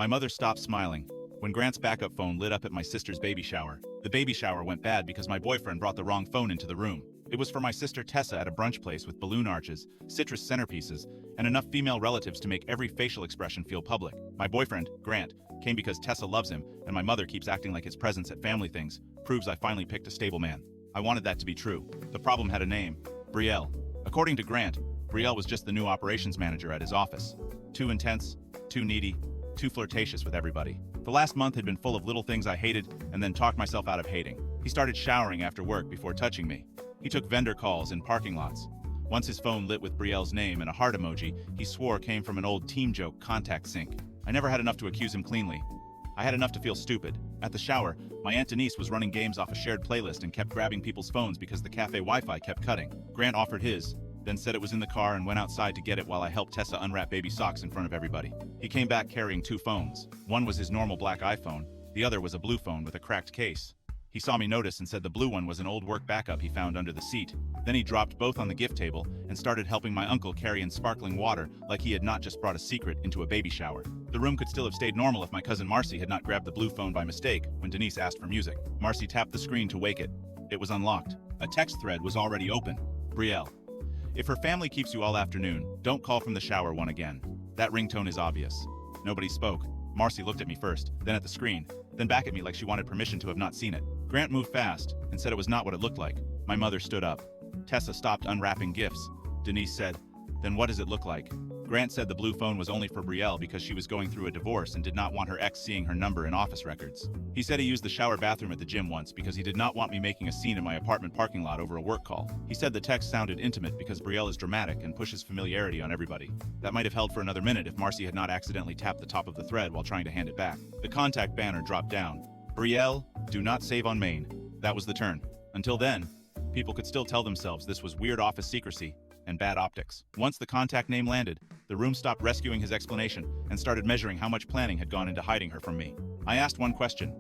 My mother stopped smiling when Grant's backup phone lit up at my sister's baby shower. The baby shower went bad because my boyfriend brought the wrong phone into the room. It was for my sister Tessa at a brunch place with balloon arches, citrus centerpieces, and enough female relatives to make every facial expression feel public. My boyfriend, Grant, came because Tessa loves him, and my mother keeps acting like his presence at family things proves I finally picked a stable man. I wanted that to be true. The problem had a name, Brielle. According to Grant, Brielle was just the new operations manager at his office. Too intense, too needy, too flirtatious with everybody. The last month had been full of little things I hated and then talked myself out of hating. He started showering after work before touching me. He took vendor calls in parking lots. Once his phone lit with Brielle's name and a heart emoji he swore came from an old team joke contact sync. I never had enough to accuse him cleanly. I had enough to feel stupid. At the shower, my Aunt Denise was running games off a shared playlist and kept grabbing people's phones because the cafe Wi-Fi kept cutting. Grant offered his, then said it was in the car and went outside to get it while I helped Tessa unwrap baby socks in front of everybody. He came back carrying two phones. One was his normal black iPhone, the other was a blue phone with a cracked case. He saw me notice and said the blue one was an old work backup he found under the seat. Then he dropped both on the gift table and started helping my uncle carry in sparkling water like he had not just brought a secret into a baby shower. The room could still have stayed normal if my cousin Marcy had not grabbed the blue phone by mistake when Denise asked for music. Marcy tapped the screen to wake it. It was unlocked. A text thread was already open. Brielle. If her family keeps you all afternoon, don't call from the shower one again. That ringtone is obvious. Nobody spoke. Marcy looked at me first, then at the screen, then back at me like she wanted permission to have not seen it. Grant moved fast and said it was not what it looked like. My mother stood up. Tessa stopped unwrapping gifts. Denise said, "Then what does it look like?" Grant said the blue phone was only for Brielle because she was going through a divorce and did not want her ex seeing her number in office records. He said he used the shower bathroom at the gym once because he did not want me making a scene in my apartment parking lot over a work call. He said the text sounded intimate because Brielle is dramatic and pushes familiarity on everybody. That might have held for another minute if Marcy had not accidentally tapped the top of the thread while trying to hand it back. The contact banner dropped down. Brielle, do not save on main. That was the turn. Until then, people could still tell themselves this was weird office secrecy and bad optics. Once the contact name landed, the room stopped rescuing his explanation and started measuring how much planning had gone into hiding her from me. I asked one question.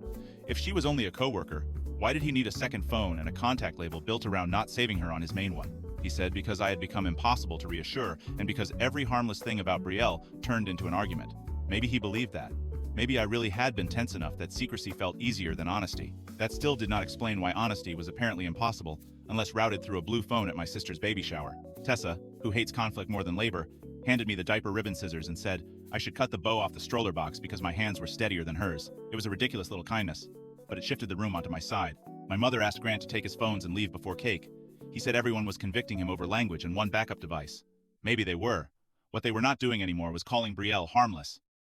If she was only a coworker, why did he need a second phone and a contact label built around not saving her on his main one? He said because I had become impossible to reassure and because every harmless thing about Brielle turned into an argument. Maybe he believed that. Maybe I really had been tense enough that secrecy felt easier than honesty. That still did not explain why honesty was apparently impossible unless routed through a blue phone at my sister's baby shower. Tessa, who hates conflict more than labor, handed me the diaper ribbon scissors and said I should cut the bow off the stroller box because my hands were steadier than hers. It was a ridiculous little kindness, but it shifted the room onto my side. My mother asked Grant to take his phones and leave before cake. He said everyone was convicting him over language and one backup device. Maybe they were. What they were not doing anymore was calling Brielle harmless.